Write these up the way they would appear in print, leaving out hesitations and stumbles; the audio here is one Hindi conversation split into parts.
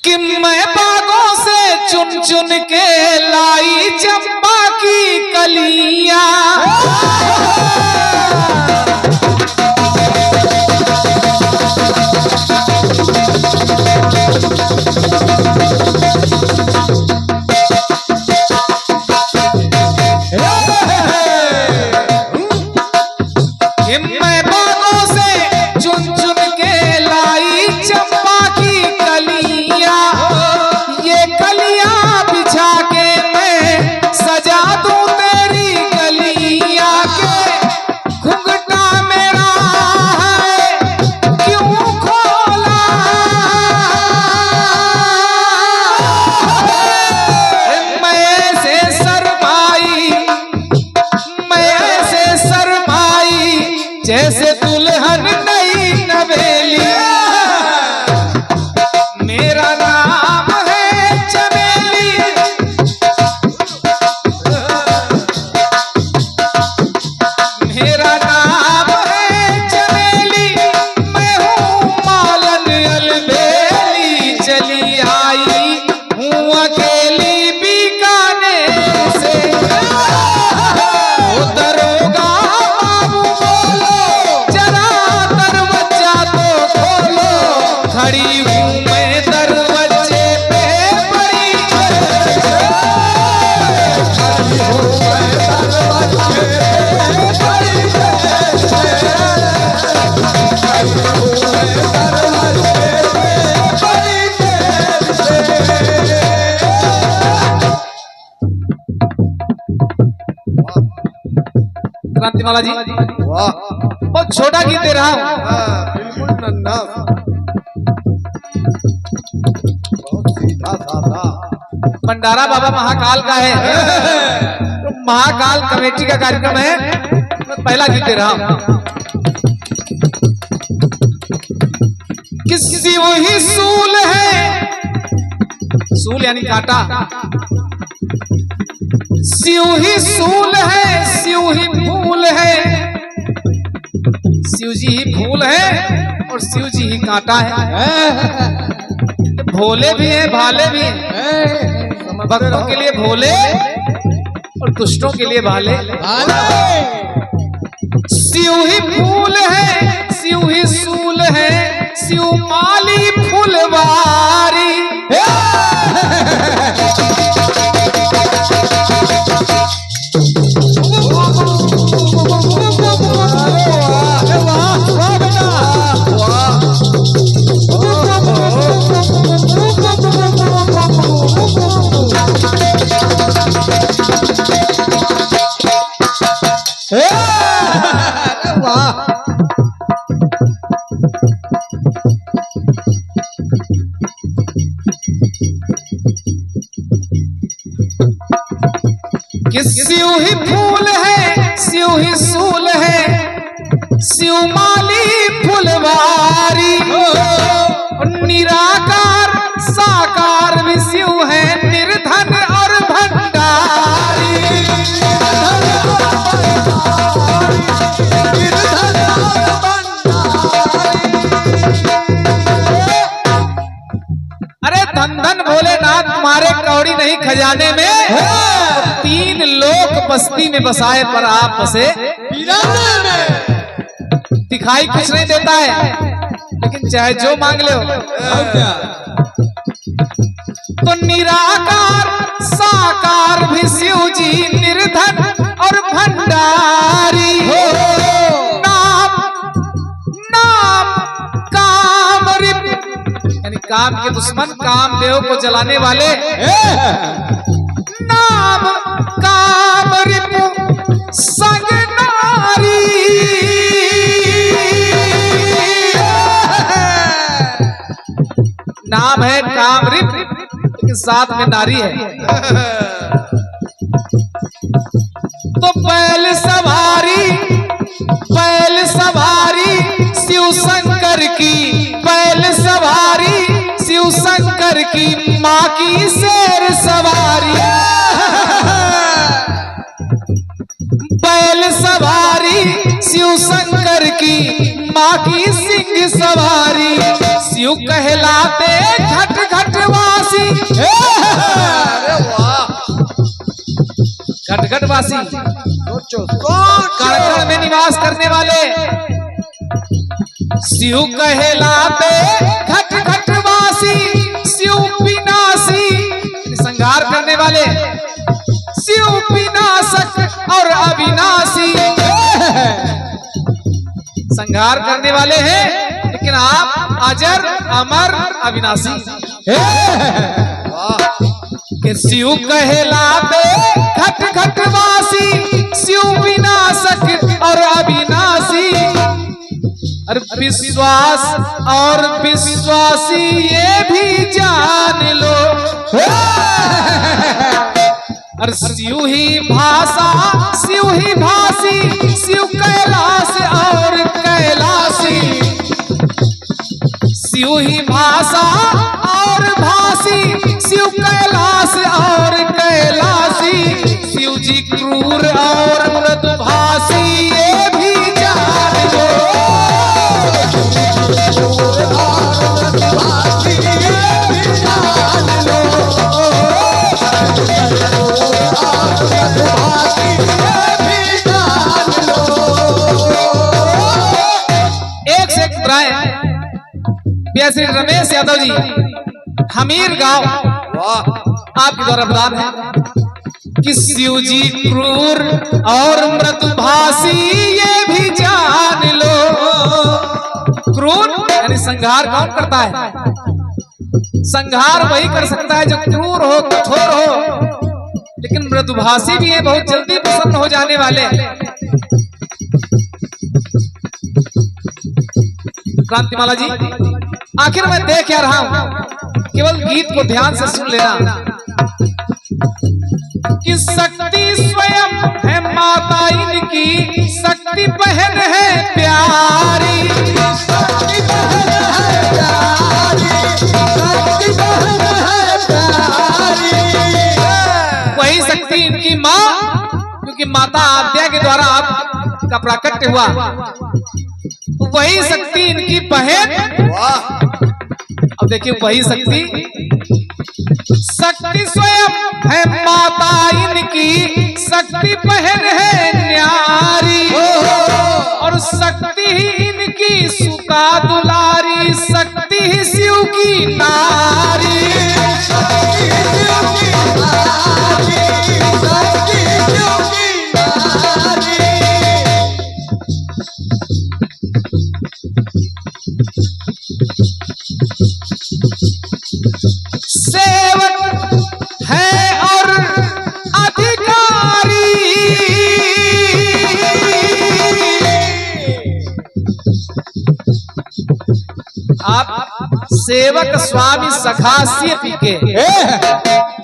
कि मैं बागों से चुन चुन के लाई चंपा की कलियां। मैं बागों से चुन चुन के लाई चंपा की कलियां, ये कलियां बिछा के मैं सजा दूं तेरी गलियां के। घुंघटा मेरा है क्यों खोला, मैं ऐसे शर्माई जैसे दुल्हन नई नवेली। मेरा नाम है चमेली, मेरा नाम है चमेली, मैं हूँ मालन अलबेली। चली आई हूँ अकेली बीकानेर से, ओ दरोगा बाबू बोलो जरा दरवाजा तो खोलो। खड़ी हूँ मैं दरवाजे पे बड़ी, खड़ी हूँ मैं दरवाजे पे बड़ी, खड़ी हूँ मैं दरवाजे पे बड़ी। क्रांतिमाला जी वाह, बहुत छोटा गीत दे रहा हूँ। बिल्कुल नन्हा, बहुत सीधा साधा। भंडारा बाबा महाकाल का है, तो महाकाल कमेटी का कार्यक्रम है। मैं पहला गीत दे रहा हूँ। किसी वही सूल है, सूल यानी कांटा, शिव ही सूल है, शिव ही फूल है, शिव जी ही फूल है और शिव जी ही कांटा है। भोले भी हैं भाले भी हैं, भक्तों के लिए भोले और दुष्टों के लिए भाले। शिव ही फूल है, शिव ही सूल है, शिव माली फुलवारी। कि शिव ही फूल है, शिव ही सूल है, शिव माली फुलवारी। निराकार साकार भी शिव है, निर्धन और भंडारी। अरे धन धन भोलेनाथ तुम्हारे कौड़ी नहीं खजाने में, तीन लोक बस्ती में बसाए पर आप बसे वीराने में। दिखाई कुछ नहीं देता है, लेकिन चाहे जो मांग ले हो। तो निराकार साकार भी शिव जी, निर्धन और भंडारी। नाम नाम काम यानी काम के दुश्मन, कामदेव को जलाने वाले। नाम काम रिपु संग नारी, नाम है काम रिप लेकिन साथ में नारी है। तो बैल सवारी शिव शंकर की, बैल सवारी शिव शंकर की, माँ की शेर सवारी। बैल सवारी शिव शंकर की, माँ की सिंह सवारी। शिव कहलाते घट घट अविनाशी, सोचो सोचो कण में निवास करने वाले, शिव कहलाते घट घट वासी, शिव विनाशी संहार करने वाले, शिव विनाशक और अविनाशी संहार करने वाले हैं, लेकिन आप अजर अमर अविनाशी। कि शिव कहलाते घट घट वासी, शिव विनाशक और अविनाशी। और विश्वास और विश्वासी ये भी जान लो, और शिव ही भाषा शिव ही भाषी, शिव कैलाश और कैलाशी, शिव ही भाषा और भाषी, शिव कैलाश और कैलाशी, शिव जी क्रूर और मृदुभाषी ये भी जान लो। एक से एक श्री रमेश यादव जी, हमीर गांव, आपके द्वारा प्रदान है कि शिव जी क्रूर और मृदुभाषी ये भी जान लो। क्रूर यानी संहार कौन करता है? संहार वही कर सकता है जो क्रूर हो, कठोर हो, लेकिन मृदुभाषी भी है, बहुत जल्दी प्रसन्न हो जाने वाले। क्रांतिमाला जी, आखिर मैं देख क्या रहा हूं, केवल गीत को ध्यान से सुन लेना कि शक्ति स्वयं है माता इनकी, शक्ति बहन है प्यारी, शक्ति बहन है प्यारी, शक्ति बहन है प्यारी। वही शक्ति इनकी माँ, क्योंकि माता आद्या के द्वारा आपका प्राकट्य हुआ, वही शक्ति इनकी बहन। अब देखिए, वही शक्ति, शक्ति स्वयं है माता इनकी, शक्ति बहन है न्यारी, और शक्ति ही इनकी सुता दुलारी, शक्ति ही शिव की नारी, शक्ति शिव की नारी, शक्ति शिव की नारी। सेवक है और अधिकारी, आप सेवक स्वामी सखा से पीके,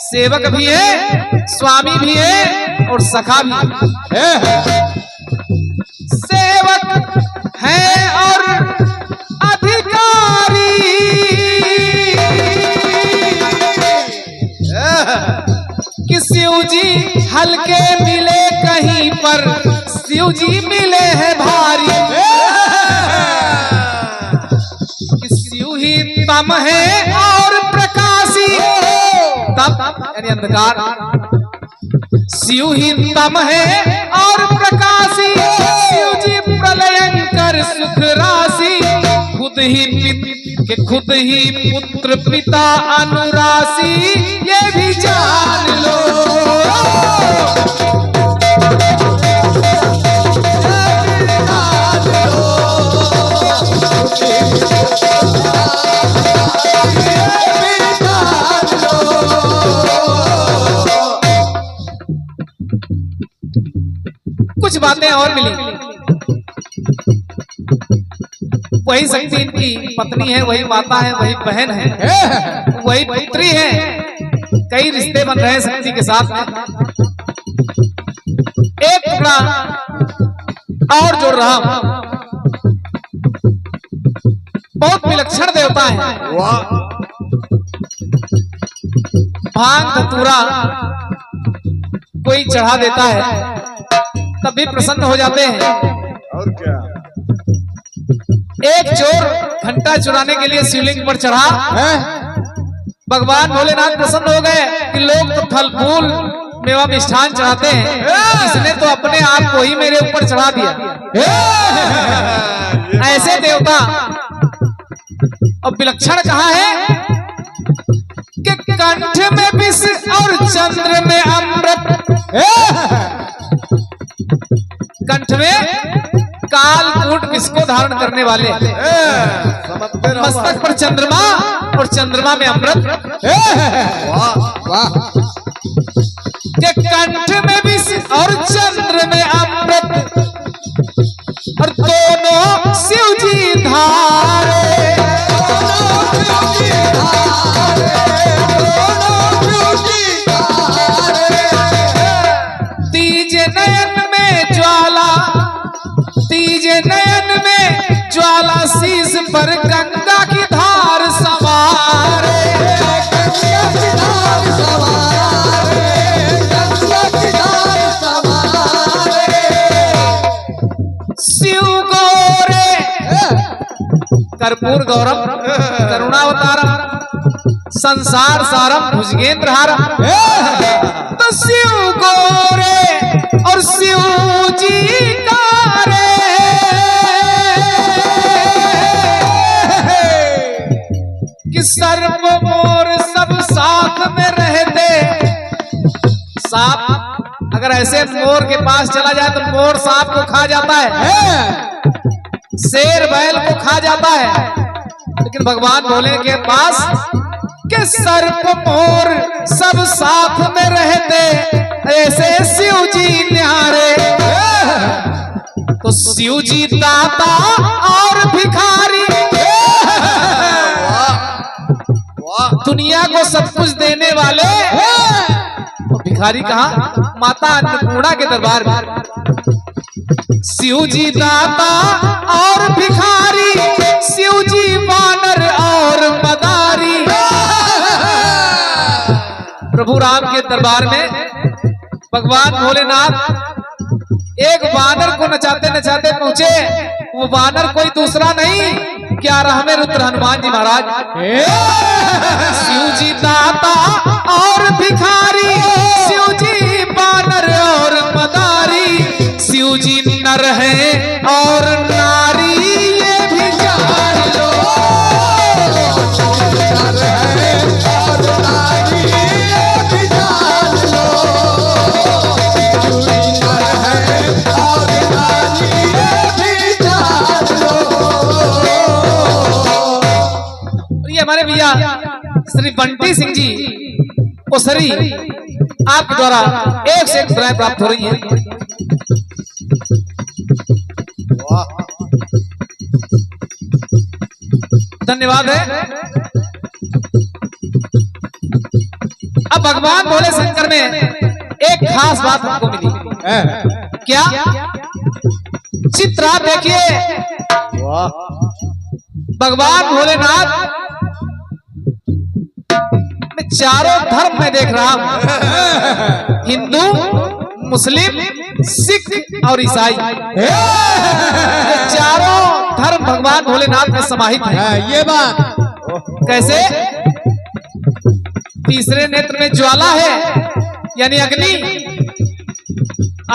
सेवक भी है, स्वामी भी है और सखा भी है। सेवक है और अधिकारी, कि शिव जी हल्के मिले कहीं पर, शिव जी मिले हैं भारी, कि शिव ही तम है और प्रकाशी, तम यानी अंधकार, शिव ही तम है और प्रकाशी, शिव जी प्रलयंकर सुख राशि, खुद ही पुत्र पिता अनुराशी ये भी जान लो। कुछ बातें और मिली, वही शक्ति इनकी पत्नी है, वही माता है, वही बहन है, वही पुत्री है, कई रिश्ते बन रहे हैं शक्ति के साथ में। एक टुकड़ा और जोड़ रहा हूं, बहुत विलक्षण देवता है, भांग धतूरा कोई चढ़ा देता है तब भी प्रसन्न हो जाते हैं। और क्या, एक चोर घंटा चुराने के लिए शिवलिंग पर चढ़ा, भगवान भोलेनाथ प्रसन्न हो गए कि लोग तो फल फूल मेवा मिष्ठान चढ़ाते हैं, इसने तो अपने आप को ही मेरे ऊपर चढ़ा दिया। ऐसे देवता और विलक्षण कहाँ है कि कंठ में विष और चंद्र में अमृत, कंठ में कालकूट विष को धारण करने वाले, मस्तक पर चंद्रमा और चंद्रमा में अमृत, के कंठ में विष और चंद्र में अमृत, और दोनों शिव जी धारे, तीजे नयन में ज्वाला, तीजे नयन में ज्वाला, शीश पर गंगा की धार सवारे, शिव गौरे कर्पूर गौरम करुणावतारम संसार सारम भुजगेंद्रहारम, तो शिव गौरे और शिव जी कारे, कि सर्प मोर सब साथ में रहते। सांप अगर ऐसे मोर के पास चला जाए तो मोर सांप को खा जाता है, शेर बैल को खा जाता है, लेकिन भगवान भोले के पास के सर्प मोर सब साथ में रहते, ऐसे शिव जी न्यारे, तो शिव जी दाता और भिखारी, दुनिया को सब कुछ देने वाले, और भिखारी कहाँ? माता अन्नपूर्णा के दरबार में। शिव जी दाता और भिखारी, शिव जी वानर और मदारी, प्रभु राम के दरबार में भगवान भोलेनाथ एक वानर को नचाते नचाते पहुंचे। वो वानर कोई दूसरा नहीं, 11वें रुद्र हनुमान जी महाराज। शिव जी दाता और भिखारी, शिव जी वानर और मदारी, शिव जी नर है और नारी, ये भी जान लो, नर है और नारी, ये भी जान लो, नर है और नारी, ये भी जान लो। ये हमारे भैया श्री बंटी सिंह जी ओसरी आपके द्वारा एक से एक मुद्राएं प्राप्त हो रही हैं। धन्यवाद है। अब भगवान भोले शंकर में एक खास बात हमको मिली। क्या? चित्र आप देखिए, भगवान भोलेनाथ मैं चारों धर्म में देख रहा हूं, हिंदू, मुस्लिम, सिख और ईसाई, चारों धर्म भगवान भोलेनाथ में समाहित है। ये बात कैसे? तीसरे नेत्र में ज्वाला है, यानी अग्नि।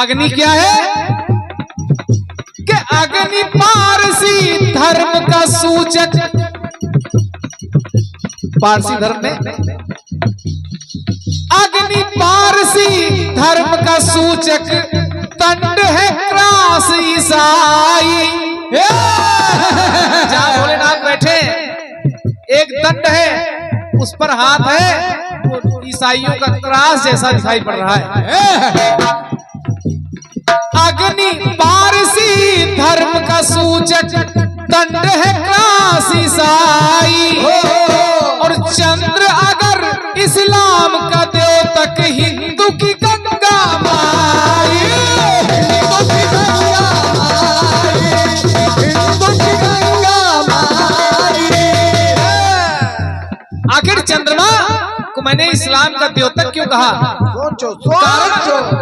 अग्नि क्या है? कि अग्नि पारसी धर्म का सूचक, पारसी धर्म में अग्नि पारसी धर्म का सूचक, दंड है क्रास ईसाई। जहां भोलेनाथ बैठे एक दंड है, उस पर हाथ है, वो ईसाइयों का क्रास जैसा दिखाई पड़ रहा है। अग्नि पारसी धर्म का सूचक, दंड है क्रास ईसाई, और चंद्र अगर इस्लाम का द्योतक, हिंदू की गंगा माई, हिंदू की गंगा माई, हिंदू की गंगा माई। आखिर चंद्रमा को मैंने इस्लाम का द्योतक क्यों कहा? सोचो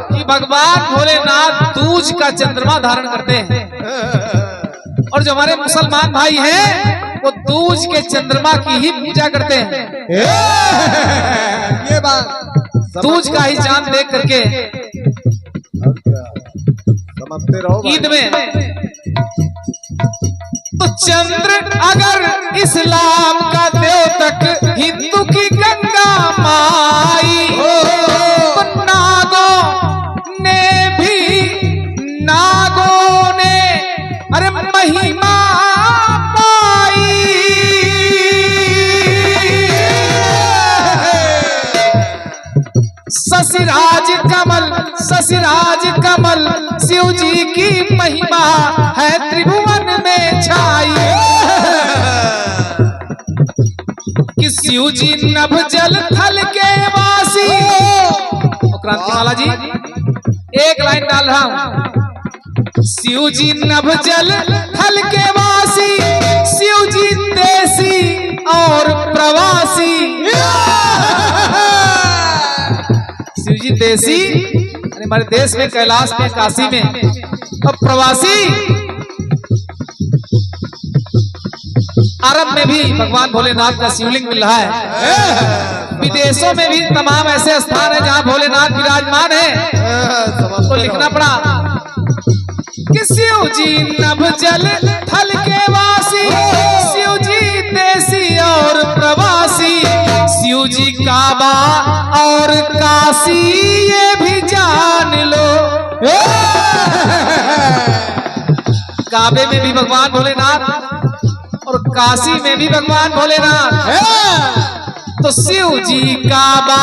कि भगवान भोलेनाथ दूज का चंद्रमा धारण करते हैं, और जो हमारे मुसलमान भाई हैं वो दूज के चंद्रमा की ही पूजा करते हैं। ये बात दूज का ही चांद देख करके और क्या समझते रहो भाई। ईद में तो चंद्र अगर इस्लाम का द्योतक हिंदू की गंगा माई, तो नागों ने अरे महिमा पाई। शशिराज कमल शिव जी की महिमा है त्रिभुवन में छाई। कि शिव जी नभ जल थल के वासी। क्रांतिमाला जी एक लाइन डाल रहा हूं। शिव जी नभ जल थल के वासी, शिव जी देसी और प्रवासी। शिव जी देसी हमारे देश में, कैलाश में, काशी में, और प्रवासी अरब में भी भगवान भोलेनाथ का शिवलिंग मिल रहा है। विदेशों में भी तमाम ऐसे स्थान है जहां भोलेनाथ विराजमान है। तो लिखना पड़ा कि शिव जी नभ जल थल के वासी, शिव जी देसी और प्रवासी, शिव जी काबा और काशी ये भी जान लो। काबे में भी भगवान भोलेनाथ और काशी में भी भगवान भोलेनाथ। तो शिव जी काबा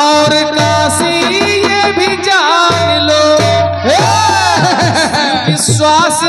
और काशी ये भी जान लो। विश्वास